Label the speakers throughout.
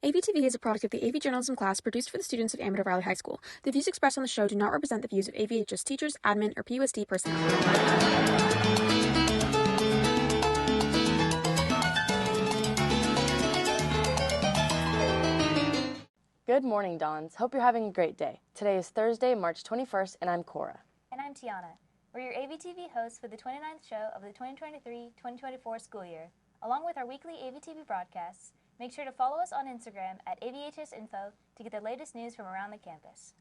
Speaker 1: AVtv is a product of the AV journalism class produced for the students of Amador Valley High School. The views expressed on the show do not represent the views of AVHS teachers, admin, or PUSD personnel.
Speaker 2: Good morning, Dons. Hope you're having a great day. Today is Thursday, March 21st, and I'm Cora.
Speaker 3: And I'm Tiana. We're your AVtv hosts for the 29th show of the 2023-2024 school year. Along with our weekly AVtv broadcasts, make sure to follow us on Instagram at AVHSinfo to get the latest news from around the campus.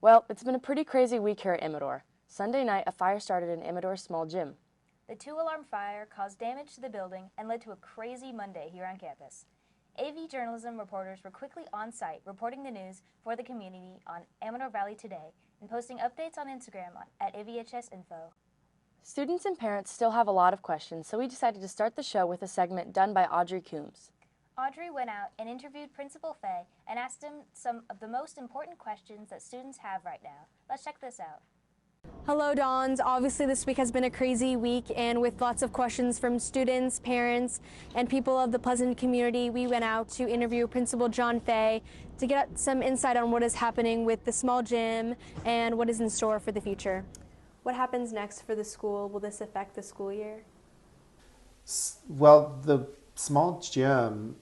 Speaker 2: Well, it's been a pretty crazy week here at Amador. Sunday night, a fire started in Amador's small gym.
Speaker 3: The two-alarm fire caused damage to the building and led to a crazy Monday here on campus. AV journalism reporters were quickly on site reporting the news for the community on Amador Valley Today and posting updates on Instagram at AVHSinfo.
Speaker 2: Students and parents still have a lot of questions, so we decided to start the show with a segment done by Audrey Coombs.
Speaker 3: Audrey went out and interviewed Principal Fey and asked him some of the most important questions that students have right now. Let's check this out.
Speaker 4: Hello, Dons. Obviously, this week has been a crazy week, and with lots of questions from students, parents, and people of the Pleasant community, we went out to interview Principal John Fey to get some insight on what is happening with the small gym and what is in store for the future. What happens next for the school? Will this affect the school year?
Speaker 5: Well, the small gym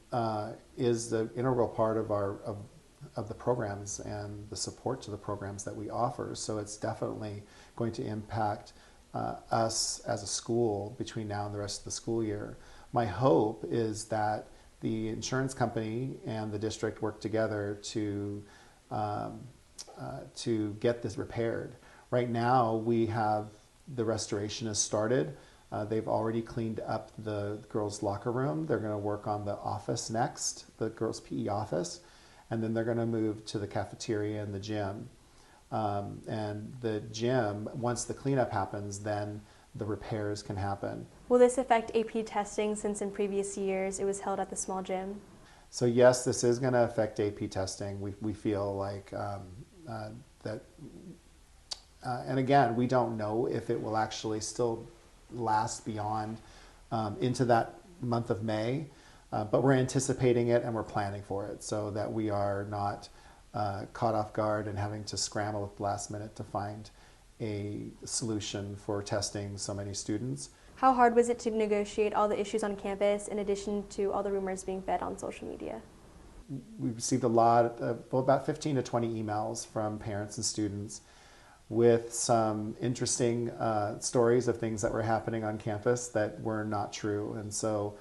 Speaker 5: is the integral part of the programs and the support to the programs that we offer. So it's definitely going to impact us as a school between now and the rest of the school year. My hope is that the insurance company and the district work together to get this repaired. Right now, we have the restoration has started. They've already cleaned up the girls' locker room. They're going to work on the office next, the girls' PE office, and then they're going to move to the cafeteria and the gym. And the gym, once the cleanup happens, then the repairs can happen.
Speaker 4: Will this affect AP testing since in previous years it was held at the small gym?
Speaker 5: So yes, this is going to affect AP testing. We feel like that. And again, we don't know if it will actually still last beyond into that month of May, but we're anticipating it and we're planning for it so that we are not caught off guard and having to scramble at the last minute to find a solution for testing so many students.
Speaker 4: How hard was it to negotiate all the issues on campus in addition to all the rumors being fed on social media?
Speaker 5: We received a lot, about 15 to 20 emails from parents and students with some interesting stories of things that were happening on campus that were not true. And so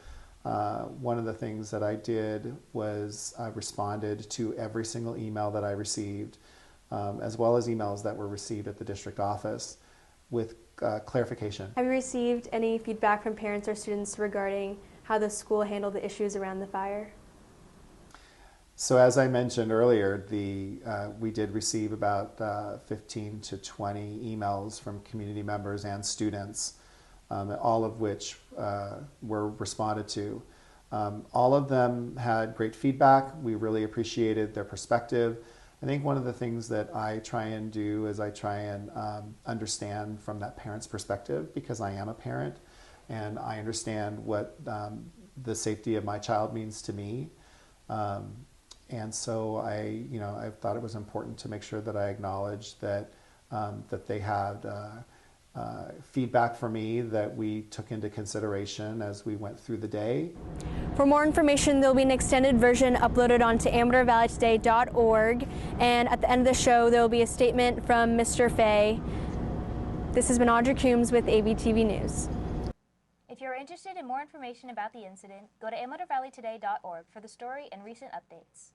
Speaker 5: one of the things that I did was I responded to every single email that I received, as well as emails that were received at the district office with clarification.
Speaker 4: Have you received any feedback from parents or students regarding how the school handled the issues around the fire?
Speaker 5: So as I mentioned earlier, we did receive about 15 to 20 emails from community members and students, all of which were responded to. All of them had great feedback. We really appreciated their perspective. I think one of the things that I try and do is I try and understand from that parent's perspective, because I am a parent and I understand what the safety of my child means to me. And so I thought it was important to make sure that I acknowledged that that they had feedback for me that we took into consideration as we went through the day.
Speaker 4: For more information, there will be an extended version uploaded onto AmadorValleyToday.org, and at the end of the show, there will be a statement from Mr. Fey. This has been Audrey Coombs with AVtv News.
Speaker 3: If you're interested in more information about the incident, go to AmadorValleyToday.org for the story and recent updates.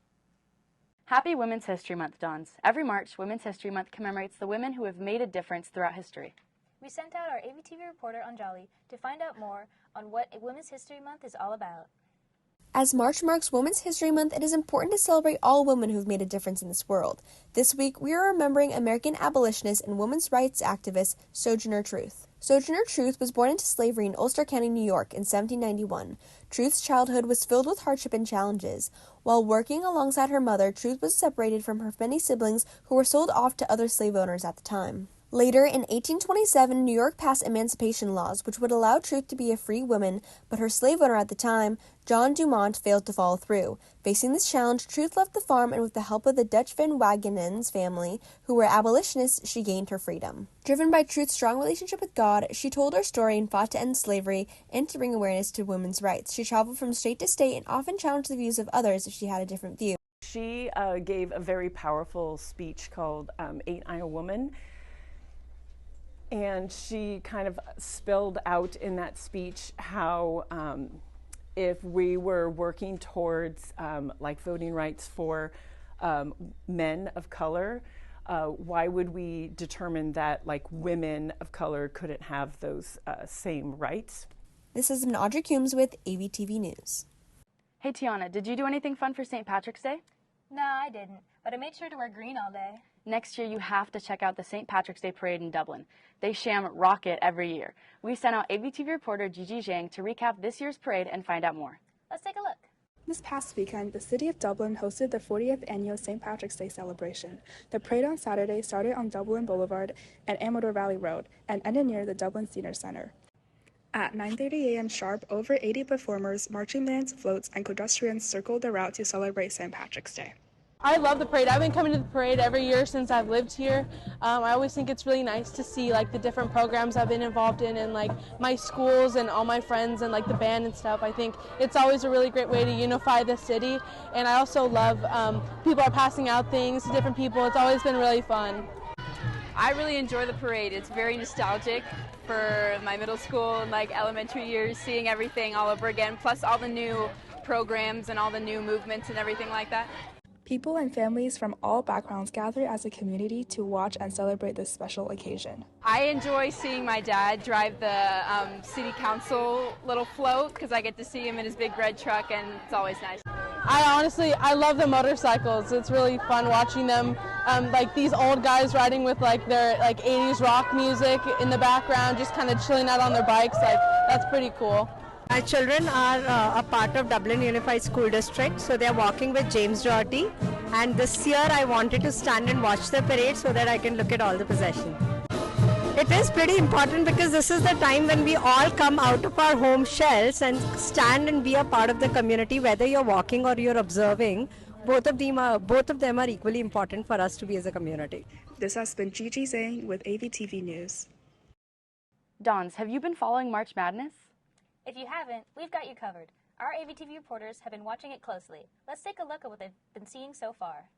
Speaker 2: Happy Women's History Month, Dons. Every March, Women's History Month commemorates the women who have made a difference throughout history.
Speaker 3: We sent out our AVtv reporter Anjali to find out more on what Women's History Month is all about.
Speaker 6: As March marks Women's History Month, it is important to celebrate all women who have made a difference in this world. This week, we are remembering American abolitionist and women's rights activist Sojourner Truth. Sojourner Truth was born into slavery in Ulster County, New York in 1791. Truth's childhood was filled with hardship and challenges. While working alongside her mother, Truth was separated from her many siblings who were sold off to other slave owners at the time. Later, in 1827, New York passed emancipation laws, which would allow Truth to be a free woman, but her slave owner at the time, John Dumont, failed to follow through. Facing this challenge, Truth left the farm, and with the help of the Dutch Van Wagenen's family, who were abolitionists, she gained her freedom. Driven by Truth's strong relationship with God, she told her story and fought to end slavery and to bring awareness to women's rights. She traveled from state to state and often challenged the views of others if she had a different view.
Speaker 7: She gave a very powerful speech called Ain't I a Woman? And she kind of spelled out in that speech how if we were working towards like voting rights for men of color, why would we determine that like women of color couldn't have those same rights?
Speaker 6: This has been Audrey Coombs with AVtv News.
Speaker 2: Hey Tiana, did you do anything fun for St. Patrick's Day?
Speaker 3: No, I didn't, but I made sure to wear green all day.
Speaker 2: Next year, you have to check out the St. Patrick's Day Parade in Dublin. They sham rock it every year. We sent out AVtv reporter Gigi Zhang to recap this year's parade and find out more.
Speaker 3: Let's take a look.
Speaker 8: This past weekend, the city of Dublin hosted the 40th annual St. Patrick's Day celebration. The parade on Saturday started on Dublin Boulevard and Amador Valley Road and ended near the Dublin Senior Center. At 9:30 a.m. sharp, over 80 performers, marching bands, floats, and pedestrians circled the route to celebrate St. Patrick's Day.
Speaker 9: I love the parade. I've been coming to the parade every year since I've lived here. I always think it's really nice to see like the different programs I've been involved in and like my schools and all my friends and like the band and stuff. I think it's always a really great way to unify the city. And I also love people are passing out things to different people. It's always been really fun.
Speaker 10: I really enjoy the parade. It's very nostalgic for my middle school and like elementary years, seeing everything all over again, plus all the new programs and all the new movements and everything like that.
Speaker 8: People and families from all backgrounds gather as a community to watch and celebrate this special occasion.
Speaker 10: I enjoy seeing my dad drive the city council little float because I get to see him in his big red truck and it's always nice.
Speaker 9: I love the motorcycles. It's really fun watching them, like these old guys riding with like their like 80s rock music in the background, just kind of chilling out on their bikes. Like that's pretty cool.
Speaker 11: My children are a part of Dublin Unified School District, so they are walking with James Doherty. And this year I wanted to stand and watch the parade so that I can look at all the procession. It is pretty important because this is the time when we all come out of our home shells and stand and be a part of the community, whether you're walking or you're observing. Both of them are equally important for us to be as a community.
Speaker 8: This has been Gigi Zhang with AVtv News.
Speaker 2: Dons, have you been following March Madness?
Speaker 3: If you haven't, we've got you covered. Our AVtv reporters have been watching it closely. Let's take a look at what they've been seeing so far.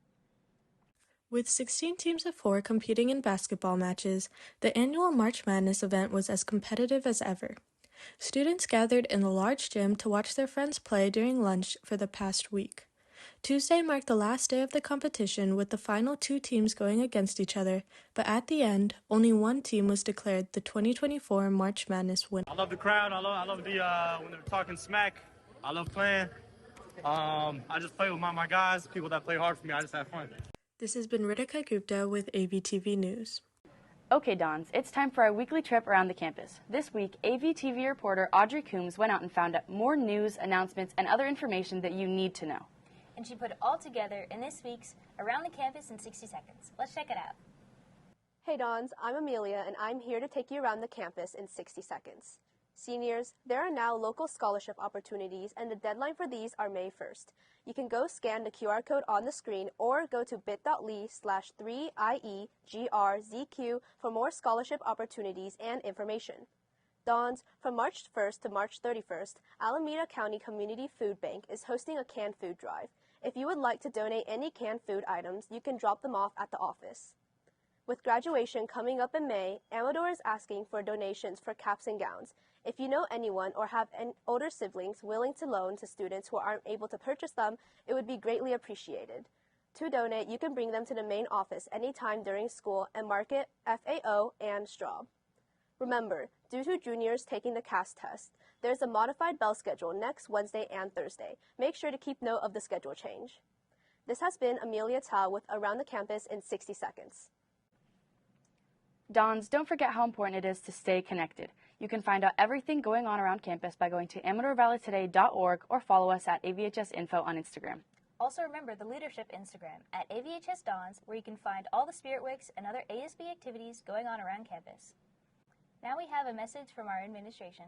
Speaker 12: With 16 teams of 4 competing in basketball matches, the annual March Madness event was as competitive as ever. Students gathered in the large gym to watch their friends play during lunch for the past week. Tuesday marked the last day of the competition with the final 2 teams going against each other, but at the end, only one team was declared the 2024 March Madness winner.
Speaker 13: I love the crowd. I love the when they're talking smack. I love playing. I just play with my guys, people that play hard for me. I just have fun.
Speaker 12: This has been Ritika Gupta with AVtv News.
Speaker 2: Okay, Dons, it's time for our weekly trip around the campus. This week, AVtv reporter Audrey Coombs went out and found out more news, announcements, and other information that you need to know.
Speaker 3: And she put it all together in this week's Around the Campus in 60 Seconds. Let's check it out.
Speaker 4: Hey Dons, I'm Amelia and I'm here to take you around the campus in 60 seconds. Seniors, there are now local scholarship opportunities and the deadline for these are May 1st. You can go scan the QR code on the screen or go to bit.ly/3IEGRZQ for more scholarship opportunities and information. Dons, from March 1st to March 31st, Alameda County Community Food Bank is hosting a canned food drive. If you would like to donate any canned food items, you can drop them off at the office. With graduation coming up in May, Amador is asking for donations for caps and gowns. If you know anyone or have older siblings willing to loan to students who aren't able to purchase them, it would be greatly appreciated. To donate, you can bring them to the main office anytime during school and mark it FAO and Straub. Remember, due to juniors taking the CAS test, there's a modified bell schedule next Wednesday and Thursday. Make sure to keep note of the schedule change. This has been Amelia Tao with Around the Campus in 60 Seconds.
Speaker 2: Dons, don't forget how important it is to stay connected. You can find out everything going on around campus by going to AmadorValleyToday.org or follow us at AVHS Info on Instagram.
Speaker 3: Also remember the leadership Instagram at AVHS Dawns, where you can find all the Spirit Weeks and other ASB activities going on around campus. Now we have a message from our administration.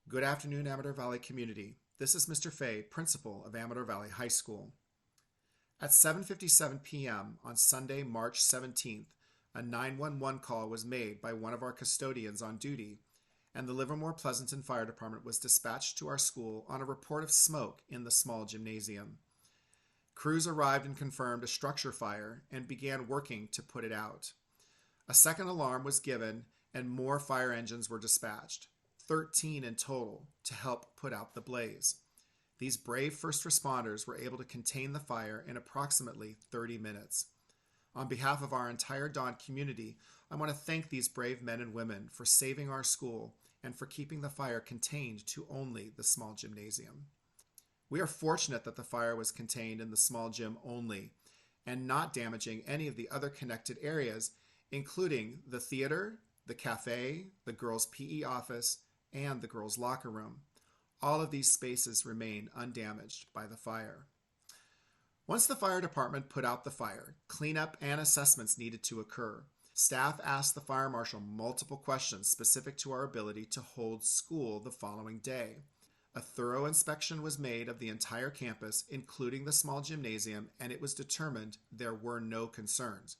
Speaker 5: Good afternoon, Amador Valley community. This is Mr. Fey, principal of Amador Valley High School. At 7:57 p.m. on Sunday, March 17th, a 911 call was made by one of our custodians on duty, and the Livermore Pleasanton Fire Department was dispatched to our school on a report of smoke in the small gymnasium. Crews arrived and confirmed a structure fire and began working to put it out. A second alarm was given and more fire engines were dispatched, 13 in total, to help put out the blaze. These brave first responders were able to contain the fire in approximately 30 minutes. On behalf of our entire Dawn community, I want to thank these brave men and women for saving our school and for keeping the fire contained to only the small gymnasium. We are fortunate that the fire was contained in the small gym only and not damaging any of the other connected areas, including the theater, the cafe, the girls' PE office, and the girls' locker room. All of these spaces remain undamaged by the fire. Once the fire department put out the fire, cleanup and assessments needed to occur. Staff asked the fire marshal multiple questions specific to our ability to hold school the following day. A thorough inspection was made of the entire campus, including the small gymnasium, and it was determined there were no concerns.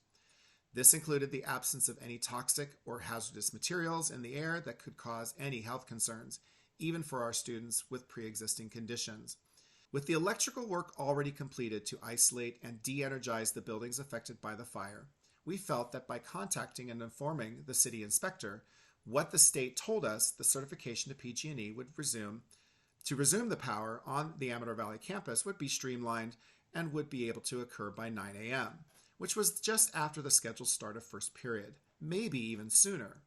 Speaker 5: This included the absence of any toxic or hazardous materials in the air that could cause any health concerns, even for our students with pre-existing conditions. With the electrical work already completed to isolate and de-energize the buildings affected by the fire, we felt that by contacting and informing the city inspector what the state told us the certification to PG&E would resume the power on the Amador Valley campus would be streamlined and would be able to occur by 9 a.m., which was just after the scheduled start of first period, maybe even sooner.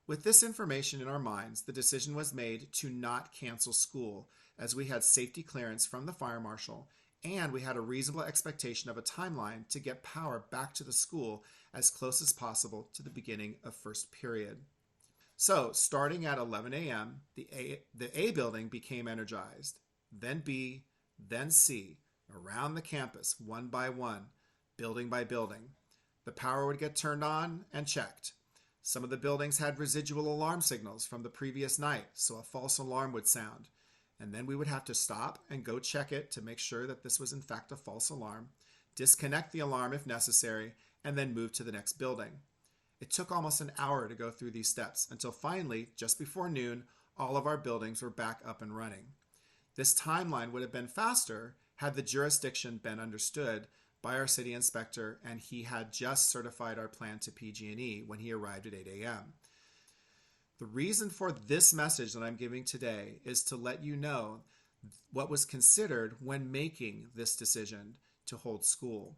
Speaker 5: With this information in our minds, the decision was made to not cancel school, as we had safety clearance from the fire marshal, and we had a reasonable expectation of a timeline to get power back to the school as close as possible to the beginning of first period. So, starting at 11 a.m., the A building became energized, then B, then C, around the campus, one by one, building by building. The power would get turned on and checked. Some of the buildings had residual alarm signals from the previous night, so a false alarm would sound. And then we would have to stop and go check it to make sure that this was in fact a false alarm, disconnect the alarm if necessary, and then move to the next building. It took almost an hour to go through these steps until finally, just before noon, all of our buildings were back up and running. This timeline would have been faster had the jurisdiction been understood by our city inspector, and he had just certified our plan to PG&E when he arrived at 8 a.m. The reason for this message that I'm giving today is to let you know what was considered when making this decision to hold school.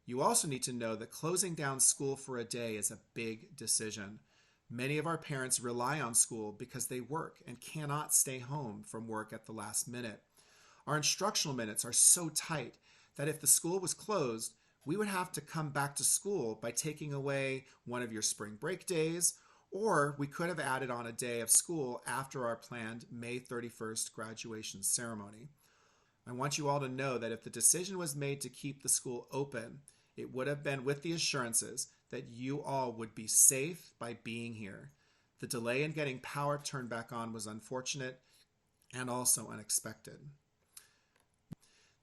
Speaker 5: You also need to know that closing down school for a day is a big decision. Many of our parents rely on school because they work and cannot stay home from work at the last minute. Our instructional minutes are so tight that if the school was closed, we would have to come back to school by taking away one of your spring break days, or we could have added on a day of school after our planned May 31st graduation ceremony. I want you all to know that if the decision was made to keep the school open, it would have been with the assurances that you all would be safe by being here. The delay in getting power turned back on was unfortunate and also unexpected.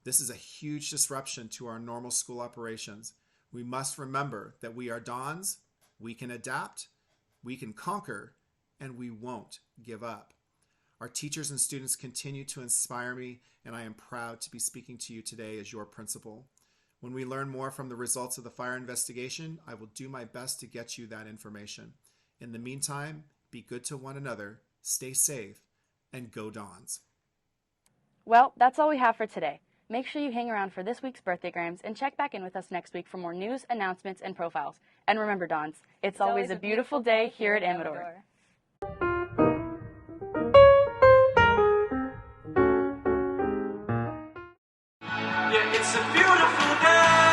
Speaker 5: This is a huge disruption to our normal school operations. We must remember that we are Dawns, we can adapt, we can conquer, and we won't give up. Our teachers and students continue to inspire me, and I am proud to be speaking to you today as your principal. When we learn more from the results of the fire investigation, I will do my best to get you that information. In the meantime, be good to one another, stay safe, and go Dawns.
Speaker 2: Well, that's all we have for today. Make sure you hang around for this week's birthdaygrams and check back in with us next week for more news, announcements, and profiles. And remember, Dawns, it's always a beautiful day here at Amador.
Speaker 14: Yeah, it's a beautiful day.